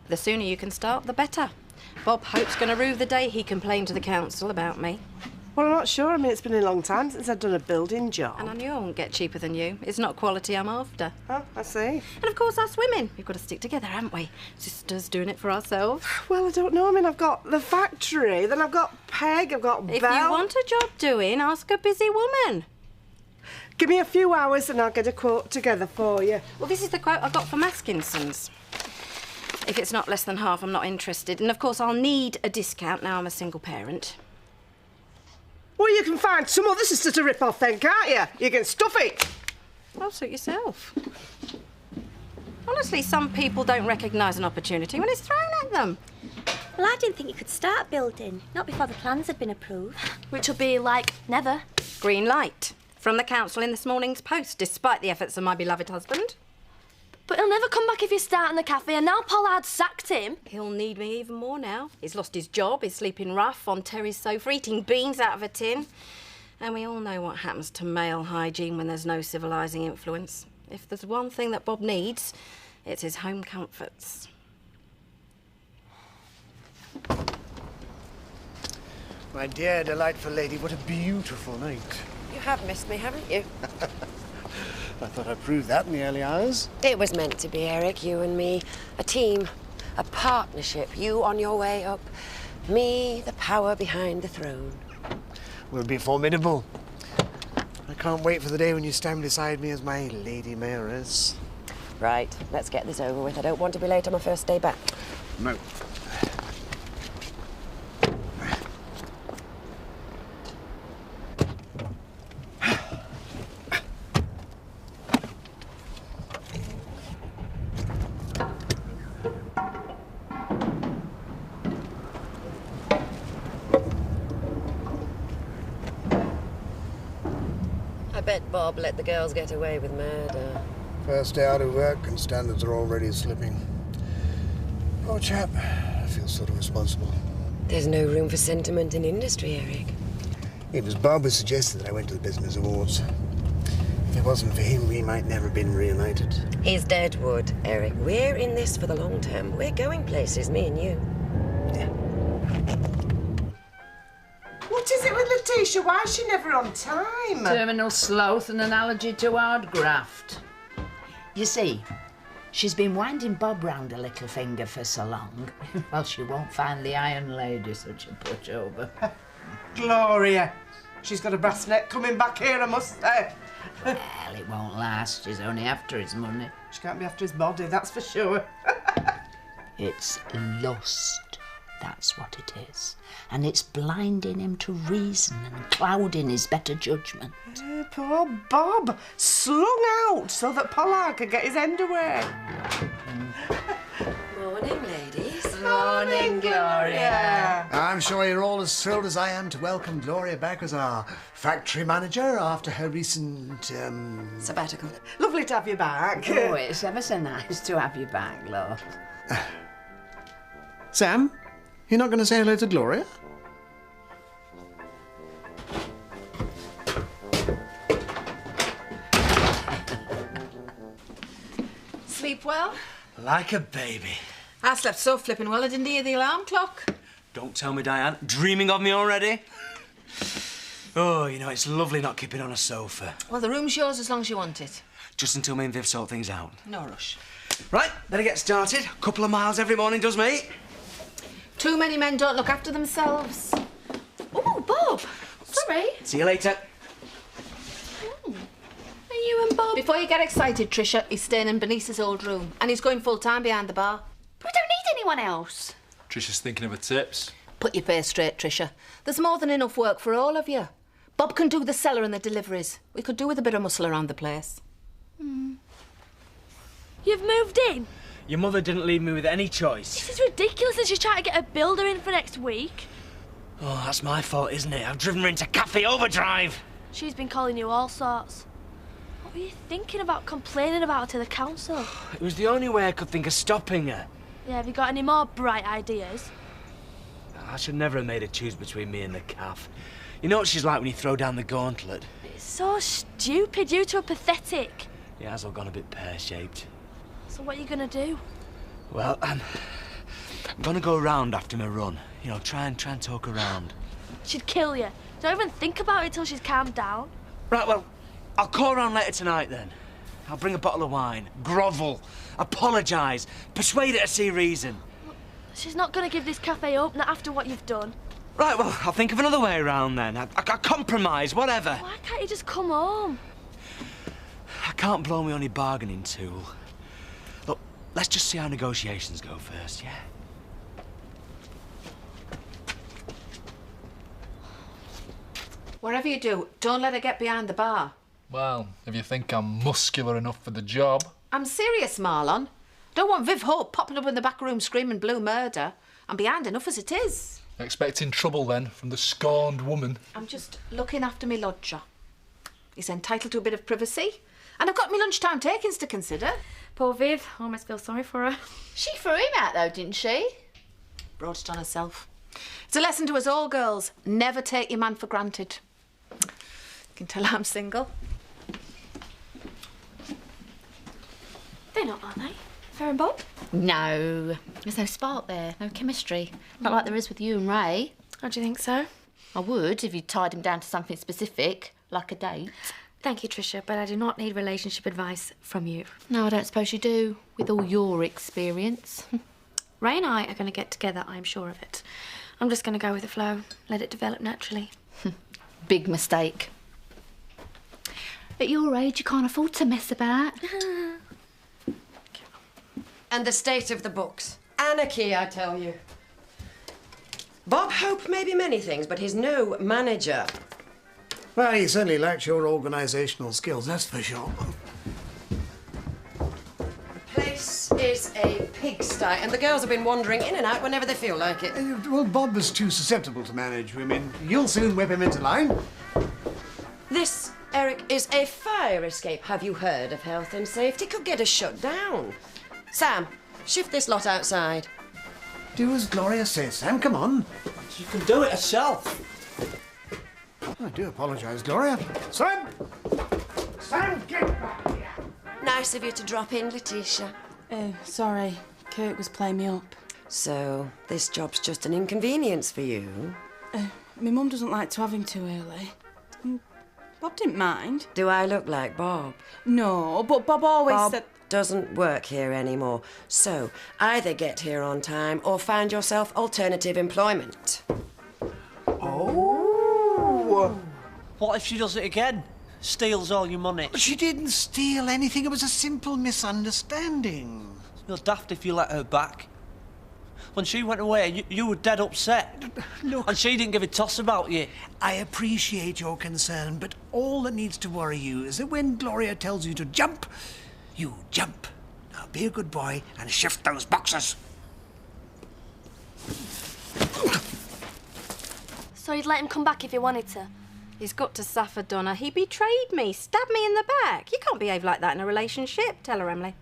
The sooner you can start, the better. Bob Hope's going to rue the day he complained to the council about me. Well, I'm not sure. I mean, it's been a long time since I've done a building job. And I knew I won't get cheaper than you. It's not quality I'm after. Oh, I see. And of course, us women. We've got to stick together, haven't we? Sisters doing it for ourselves. Well, I don't know. I mean, I've got the factory, then I've got Peg, I've got Belle. If you want a job doing, ask a busy woman. Give me a few hours and I'll get a quote together for you. Well, this is the quote I got for Maskinson's. If it's not less than half, I'm not interested. And of course, I'll need a discount now I'm a single parent. Well, you can find some other sister to rip off then, can't you? You can stuff it. Well, suit yourself. Honestly, some people don't recognise an opportunity when it's thrown at them. Well, I didn't think you could start building, not before the plans had been approved. Which will be, like, never. Green light from the council in this morning's Post, despite the efforts of my beloved husband. But he'll never come back if you start in the cafe, and now Pollard's sacked him. He'll need me even more now. He's lost his job, he's sleeping rough on Terry's sofa, eating beans out of a tin. And we all know what happens to male hygiene when there's no civilising influence. If there's one thing that Bob needs, it's his home comforts. My dear, delightful lady, what a beautiful night. You have missed me, haven't you? I thought I'd prove that in the early hours. It was meant to be, Eric, you and me. A team, a partnership. You on your way up, me, the power behind the throne. We'll be formidable. I can't wait for the day when you stand beside me as my Lady Mayoress. Right, let's get this over with. I don't want to be late on my first day back. No. I bet Bob let the girls get away with murder. First day out of work and standards are already slipping. Poor chap. I feel sort of responsible. There's no room for sentiment in industry, Eric. It was Bob who suggested that I went to the Business Awards. If it wasn't for him, we might never have been reunited. He's dead wood, Eric. We're in this for the long term. We're going places, me and you. Yeah. What is it with Letitia? Why is she never on time? Terminal sloth and an allergy to hard graft. You see, she's been winding Bob round a little finger for so long. Well, she won't find the Iron Lady such a pushover. Gloria. She's got a brass neck coming back here, I must say. Well, it won't last. She's only after his money. She can't be after his body, that's for sure. It's lust. That's what it is. And it's blinding him to reason and clouding his better judgment. Poor Bob. Slung out so that Pollard could get his end away. Morning, ladies. Morning, Gloria. I'm sure you're all as thrilled as I am to welcome Gloria back as our factory manager after her recent, Sabbatical. Lovely to have you back. Oh, it's ever so nice to have you back, love. Sam, you're not going to say hello to Gloria? Sleep well? Like a baby. I slept so flippin' well I didn't hear the alarm clock. Don't tell me, Diane. Dreaming of me already? Oh, you know, it's lovely not keeping on a sofa. Well, the room's yours as long as you want it. Just until me and Viv sort things out. No rush. Right, better get started. A couple of miles every morning does me. Too many men don't look after themselves. Oh, Bob. Sorry. See you later. Are you and Bob? Before you get excited, Tricia, he's staying in Bernice's old room. And he's going full-time behind the bar. But we don't need anyone else. Trisha's thinking of her tips. Put your face straight, Tricia. There's more than enough work for all of you. Bob can do the cellar and the deliveries. We could do with a bit of muscle around the place. You've moved in? Your mother didn't leave me with any choice. This is ridiculous that she's trying to get a builder in for next week. Oh, that's my fault, isn't it? I've driven her into cafe overdrive. She's been calling you all sorts. What were you thinking about complaining about her to the council? It was the only way I could think of stopping her. Yeah, have you got any more bright ideas? I should never have made her choose between me and the calf. You know what she's like when you throw down the gauntlet? It's So stupid. You two are pathetic. He has all gone a bit pear-shaped. So what are you going to do? Well, I'm gonna go around after my run. You know, try and talk around. She'd kill you. Don't even think about it till she's calmed down. Right, well, I'll call around later tonight then. I'll bring a bottle of wine, grovel, apologise, persuade her to see reason. She's not going to give this cafe up, not after what you've done. Right, well, I'll think of another way around then. I compromise, whatever. Why can't you just come home? I can't blow my only bargaining tool. Look, let's just see how negotiations go first, yeah? Whatever you do, don't let her get behind the bar. Well, if you think I'm muscular enough for the job. I'm serious, Marlon. Don't want Viv Hope popping up in the back room screaming blue murder. I'm behind enough as it is. Expecting trouble then from the scorned woman. I'm just looking after me lodger. He's entitled to a bit of privacy. And I've got me lunchtime takings to consider. Poor Viv. I almost feel sorry for her. She threw him out though, didn't she? Brought it on herself. It's a lesson to us all, girls. Never take your man for granted. You can tell I'm single. They're not, are they? Her and Bob? No. There's no spark there, no chemistry. Not like there is with you and Ray. How do you think so? I would if you tied him down to something specific, like a date. Thank you, Tricia, but I do not need relationship advice from you. No, I don't suppose you do, with all your experience. Ray and I are going to get together, I'm sure of it. I'm just going to go with the flow, let it develop naturally. Big mistake. At your age, you can't afford to mess about. And the state of the books. Anarchy, I tell you. Bob Hope may be many things, but he's no manager. Well, he certainly lacks your organisational skills, that's for sure. The place is a pigsty, and the girls have been wandering in and out whenever they feel like it. Well, Bob was too susceptible to manage women. You'll soon whip him into line. This, Eric, is a fire escape. Have you heard of health and safety? Could get us shut down. Sam, shift this lot outside. Do as Gloria says, Sam, come on. She can do it herself. I do apologise, Gloria. Sam! Sam, get back here! Nice of you to drop in, Letitia. Sorry. Kurt was playing me up. So, this job's just an inconvenience for you? My mum doesn't like to have him too early. Bob didn't mind. Do I look like Bob? No, but Bob always said... doesn't work here anymore. So, either get here on time or find yourself alternative employment. Oh! What if she does it again? Steals all your money? She didn't steal anything. It was a simple misunderstanding. You're daft if you let her back. When she went away, you were dead upset. Look... And she didn't give a toss about you. I appreciate your concern, but all that needs to worry you is that when Gloria tells you to jump, you jump. Now be a good boy and shift those boxes. So you'd let him come back if he wanted to? He's got to suffer, Donna. He betrayed me, stabbed me in the back. You can't behave like that in a relationship. Tell her, Emily.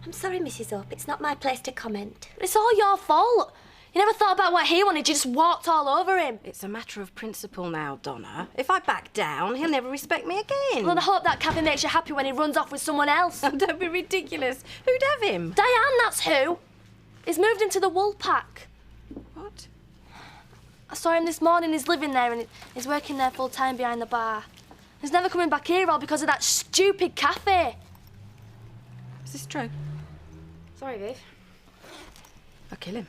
I'm sorry, Mrs. Hope. It's not my place to comment. It's all your fault. You never thought about what he wanted. You just walked all over him. It's a matter of principle now, Donna. If I back down, he'll never respect me again. Well, I hope that cafe makes you happy when he runs off with someone else. Don't be ridiculous. Who'd have him? Diane, that's who. He's moved into the wool pack. What? I saw him this morning. He's living there and he's working there full time behind the bar. He's never coming back here all because of that stupid cafe. Is this true? Sorry, Viv. I'll kill him.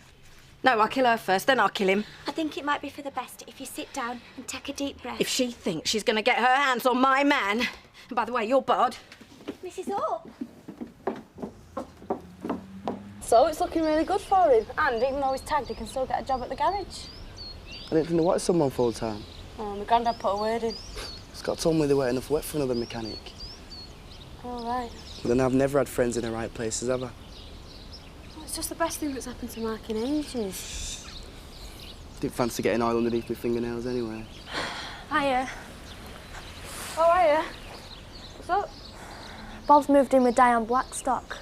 No, I'll kill her first, then I'll kill him. I think it might be for the best if you sit down and take a deep breath. If she thinks she's going to get her hands on my man... And by the way, you're barred. Mrs. Hope. So it's looking really good for him. And even though he's tagged, he can still get a job at the garage. I didn't think they wanted someone full time. Oh, my granddad put a word in. Scott told me they weren't enough work for another mechanic. All right. But then I've never had friends in the right places, have I? Well, it's just the best thing that's happened to Mark in ages. Didn't fancy getting oil underneath my fingernails anyway. Hiya. Oh, hiya. What's up? Bob's moved in with Diane Blackstock.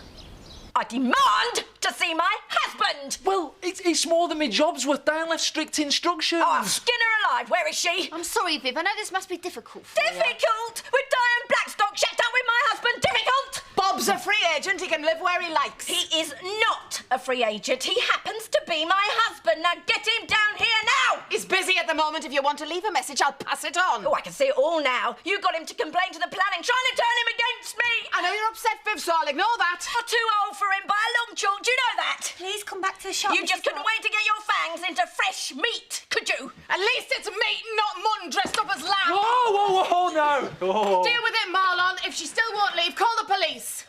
I demand to see my husband! husband! Well, it's more than my job's worth. Diane left strict instructions. Oh, I'll skin her alive. Where is she? I'm sorry, Viv. I know this must be difficult for you. Difficult? With Diane Blackstock shacked up with my husband? Difficult? Bob's a free agent. He can live where he likes. He is not a free agent. He happens to be my husband. Now get him down here now! He's busy at the moment. If you want to leave a message, I'll pass it on. Oh, I can see it all now. You got him to complain to the planning, trying to turn him against me. I know you're upset, Viv, so I'll ignore that. You're too old for him by a long chalk. Do you know that? Please come back to the shop. You just couldn't wait to get your fangs into fresh meat, could you? At least it's meat, not mutton dressed up as lamb. Whoa, no. Oh. Deal with it, Marlon. If she still won't leave, call the police.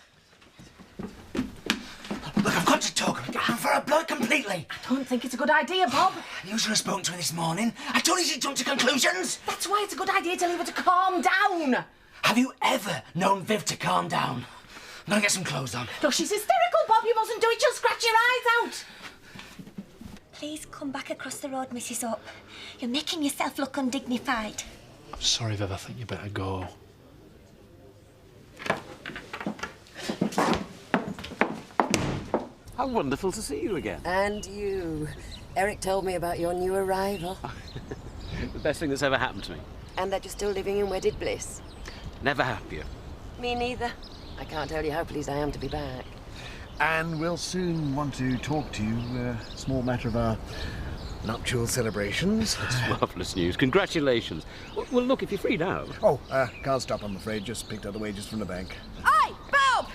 Look, I've got to talk. I'm for a bloke completely. I don't think it's a good idea, Bob. You should have spoken to her this morning. I told you she'd jump to conclusions. That's why it's a good idea to leave her to calm down. Have you ever known Viv to calm down? I'm gonna get some clothes on. Look, she's hysterical, Bob. You mustn't do it. She'll scratch your eyes out. Please come back across the road, Mrs. Up. You're making yourself look undignified. I'm sorry, Viv. I think you better go. How wonderful to see you again. And you. Eric told me about your new arrival. The best thing that's ever happened to me. And that you're still living in wedded bliss. Never happier. Me neither. I can't tell you how pleased I am to be back. And we'll soon want to talk to you. Small matter of our nuptial celebrations. That's marvellous news. Congratulations. Well, look, if you're free now. Oh, can't stop, I'm afraid. Just picked up the wages from the bank. Hey, Bob!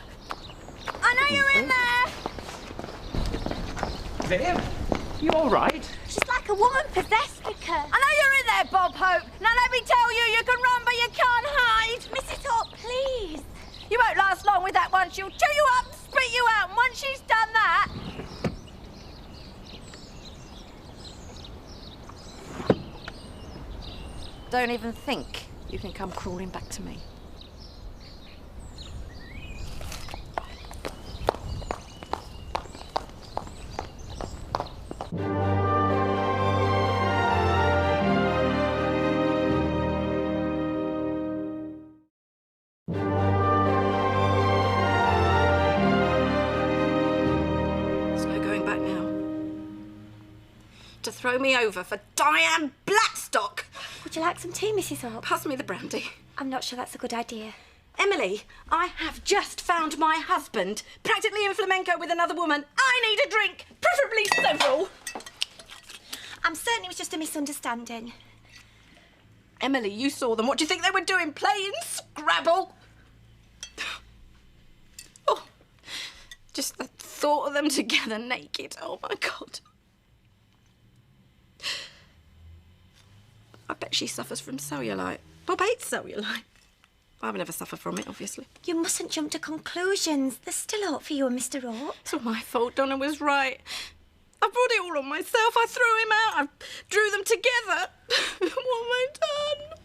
I know you're in there! Viv, you all right? She's like a woman possessed, Vicar. I know you're in there, Bob Hope. Now let me tell you, you can run but you can't hide. Mrs. Up, please. You won't last long with that one. She'll chew you up and spit you out. And once she's done that... Don't even think you can come crawling back to me. To throw me over for Diane Blackstock. Would you like some tea, Mrs. Up? Pass me the brandy. I'm not sure that's a good idea. Emily, I have just found my husband, practically in flamenco with another woman. I need a drink, preferably several. I'm certain it was just a misunderstanding. Emily, you saw them. What do you think they were doing? Playing Scrabble? Oh, just the thought of them together naked. Oh, my God. I bet she suffers from cellulite. Bob hates cellulite. I would never suffer from it, obviously. You mustn't jump to conclusions. There's still hope for you and Mr. Rope. It's all my fault. Donna was right. I brought it all on myself. I threw him out. I drew them together. What have I done?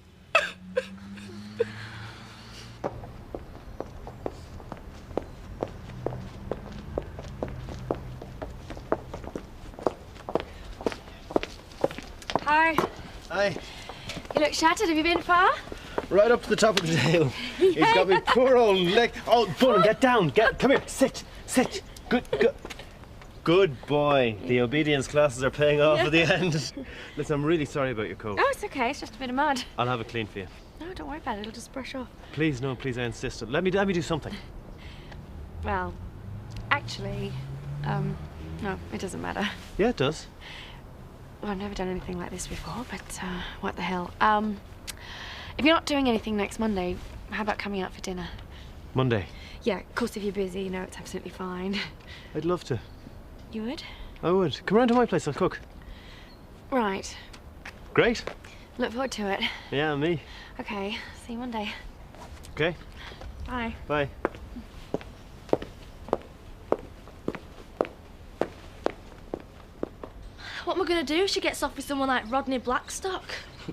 Hi. Hi. You look shattered. Have you been far? Right up to the top of the hill. He's got me poor old leg. Oh, Bullen, get down. Come here. Sit. Good boy. The obedience classes are paying off at the end. Listen, I'm really sorry about your coat. Oh, it's okay. It's just a bit of mud. I'll have it clean for you. No, don't worry about it. It'll just brush off. Please, no, please, I insist. Let me do something. Well, actually, no, it doesn't matter. Yeah, it does. Well, I've never done anything like this before, but what the hell. If you're not doing anything next Monday, how about coming out for dinner? Monday. Yeah, of course, if you're busy, you know, it's absolutely fine. I'd love to. You would? I would. Come round to my place, I'll cook. Right. Great. Look forward to it. Yeah, me. Okay, see you Monday. Okay. Bye. Bye. What am I going to do if she gets off with someone like Rodney Blackstock?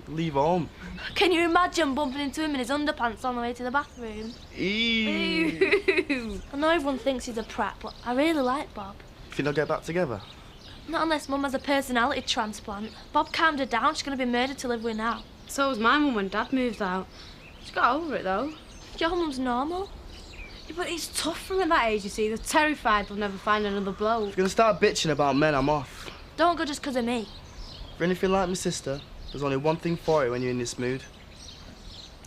Leave home. Can you imagine bumping into him in his underpants on the way to the bathroom? Ew. I know everyone thinks he's a prat, but I really like Bob. Think they'll get back together? Not unless Mum has a personality transplant. Bob calmed her down. She's going to be murdered to live with now. So was my mum when Dad moved out. She got over it, though. Your mum's normal. Yeah, but it's tough for them at that age, you see. They're terrified they'll never find another bloke. If you're gonna start bitching about men, I'm off. Don't go just 'cause of me. For anything like my sister, there's only one thing for it when you're in this mood.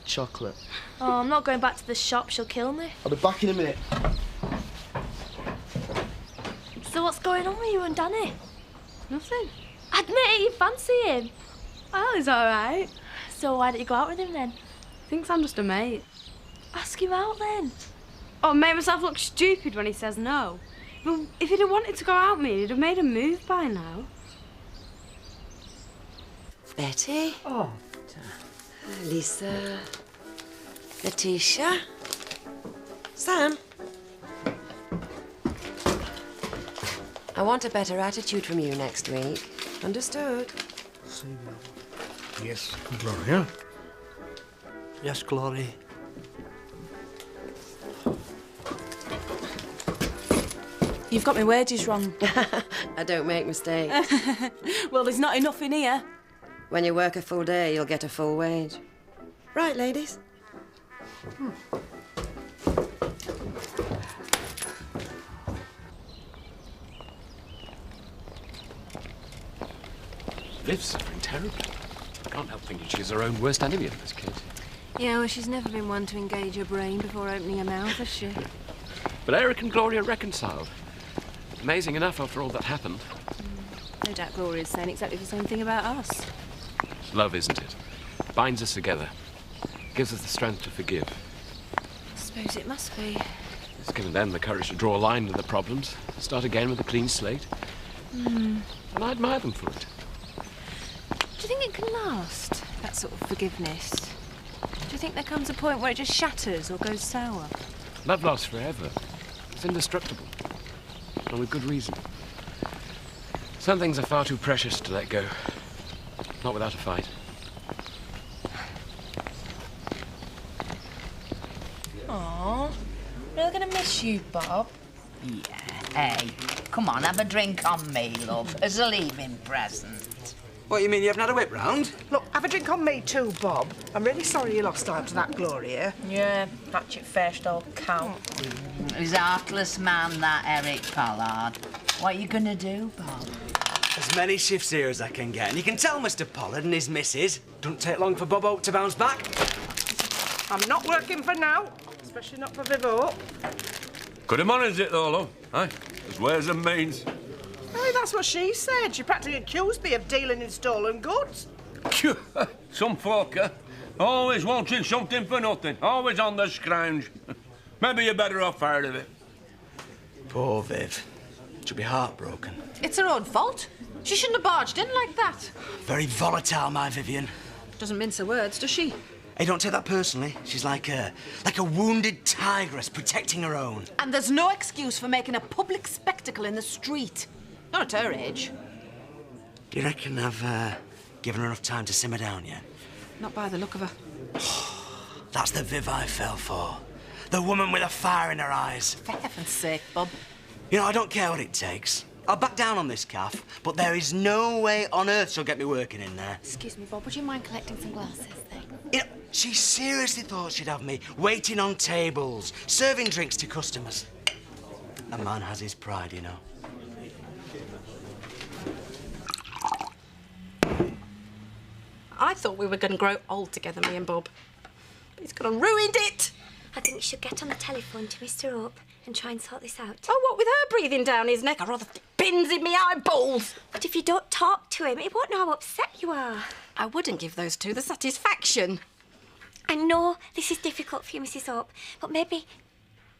Chocolate. Oh, I'm not going back to the shop. She'll kill me. I'll be back in a minute. So what's going on with you and Danny? Nothing. Admit it, you fancy him. Oh, he's all right. So why don't you go out with him then? Thinks I'm just a mate. Ask him out then. Oh, make myself look stupid when he says no. But if he'd have wanted to go out with me, he'd have made a move by now. Betty. Oh. Lisa. Letitia. Sam. I want a better attitude from you next week. Understood? Yes, Gloria. Yes, Glory. You've got my wages wrong. I don't make mistakes. Well, there's not enough in here. When you work a full day, you'll get a full wage. Right, ladies? Liv's suffering terribly. I can't help thinking she's her own worst enemy in this case. Yeah, well, she's never been one to engage her brain before opening her mouth, has she? But Eric and Gloria reconciled. Amazing enough after all that happened. No doubt Gloria's saying exactly the same thing about us. It's love, isn't it? Binds us together. Gives us the strength to forgive. I suppose it must be. It's given them the courage to draw a line under the problems. Start again with a clean slate. And I admire them for it. Do you think it can last, that sort of forgiveness? Do you think there comes a point where it just shatters or goes sour? Love lasts forever. It's indestructible. And with good reason. Some things are far too precious to let go. Not without a fight. Aw, really gonna miss you, Bob? Yeah, hey, come on, have a drink on me, love, as a leaving present. What, you mean you haven't had a whip round? Look, have a drink on me too, Bob. I'm really sorry you lost out to that Gloria. Yeah, hatchet-faced old cow. He's a heartless man, that Eric Pollard. What are you gonna do, Bob? As many shifts here as I can get, and you can tell Mr. Pollard and his missus. Don't take long for Bob Oak to bounce back. I'm not working for now, especially not for Viv Oak. Good a man, is it, though, love? Aye, as ways and means. Hey, that's what she said. She practically accused me of dealing in stolen goods. Some folk, always wanting something for nothing, always on the scrounge. Maybe you're better off out of it. Poor Viv. She'll be heartbroken. It's her own fault. She shouldn't have barged in like that. Very volatile, my Vivian. Doesn't mince her words, does she? Hey, don't take that personally. She's like a wounded tigress protecting her own. And there's no excuse for making a public spectacle in the street. Not at her age. Do you reckon I've given her enough time to simmer down yet? Not by the look of her. That's the Viv I fell for. The woman with a fire in her eyes. For heaven's sake, Bob. You know, I don't care what it takes. I'll back down on this calf, but there is no way on earth she'll get me working in there. Excuse me, Bob, would you mind collecting some glasses then? You know, she seriously thought she'd have me waiting on tables, serving drinks to customers. A man has his pride, you know. I thought we were going to grow old together, me and Bob. But he's gone and ruined it. I think you should get on the telephone to Mr. Hope and try and sort this out. Oh, what with her breathing down his neck? I'd rather stick pins in me eyeballs. But if you don't talk to him, he won't know how upset you are. I wouldn't give those two the satisfaction. I know this is difficult for you, Mrs. Hope, but maybe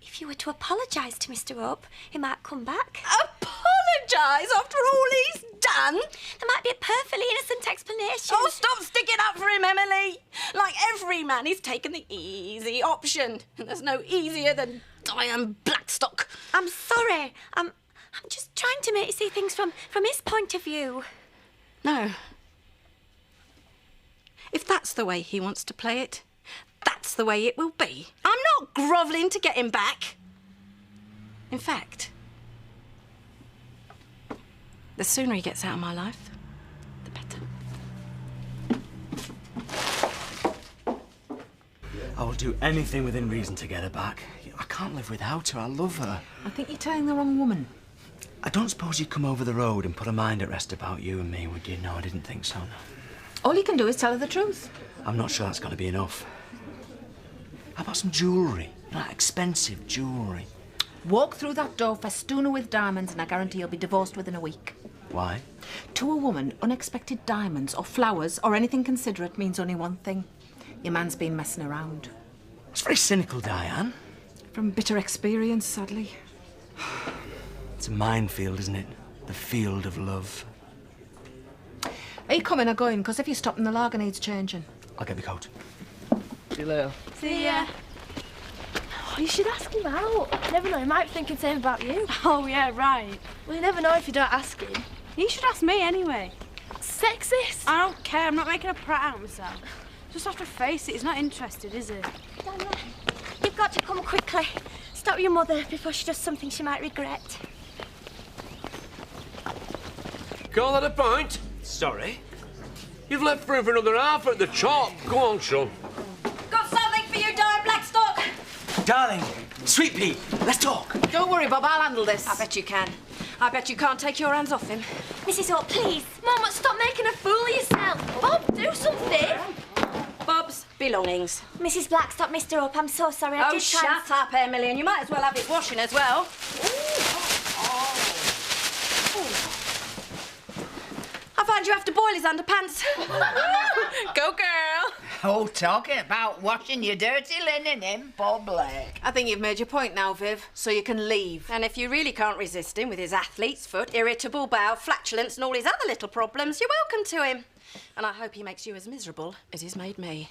if you were to apologise to Mr. Hope, he might come back. Apologise after all he's done? There might be a perfectly innocent explanation. Oh, stop sticking up for him, Emily. Like every man, he's taken the easy option. And there's no easier than Diane Blackstock. I'm sorry. I'm just trying to make you see things from his point of view. No. If that's the way he wants to play it, that's the way it will be. I'm not grovelling to get him back. In fact, the sooner he gets out of my life, the better. I will do anything within reason to get her back. I can't live without her. I love her. I think you're telling the wrong woman. I don't suppose you'd come over the road and put her mind at rest about you and me, would you? No, I didn't think so, no. All you can do is tell her the truth. I'm not sure that's going to be enough. How about some jewellery? Like expensive jewellery. Walk through that door festoon her with diamonds and I guarantee you'll be divorced within a week. Why? To a woman, unexpected diamonds or flowers or anything considerate means only one thing. Your man's been messing around. It's very cynical, Diane. From bitter experience, sadly. It's a minefield, isn't it? The field of love. Are you coming or going? Because if you stop, then the lager needs changing. I'll get the coat. See you later. See ya. Oh, you should ask him out. You never know, he might be thinking the same about you. Oh, yeah, right. Well, you never know if you don't ask him. You should ask me anyway. Sexist. I don't care. I'm not making a prat out of myself. Just have to face it. He's not interested, is he? Daniel, you've got to come quickly. Stop your mother before she does something she might regret. Call that a pint? Sorry? You've left room for another half at the top. Go on, son. Got something for you, Di Blackstock. Darling, Sweet Pea, let's talk. Don't worry, Bob, I'll handle this. I bet you can. I bet you can't take your hands off him. Mrs. Hope, please. Mum, stop making a fool of yourself. Bob, do something. Bob's belongings. Mrs. Blackstock, Mr. Hope, I'm so sorry. I Oh, did try and... shut up, Emily, and you might as well have his washing as well. I find you have to boil his underpants. Go, girl. Oh, talking about washing your dirty linen in public. I think you've made your point now, Viv, so you can leave. And if you really can't resist him with his athlete's foot, irritable bowel, flatulence and all his other little problems, you're welcome to him. And I hope he makes you as miserable as he's made me.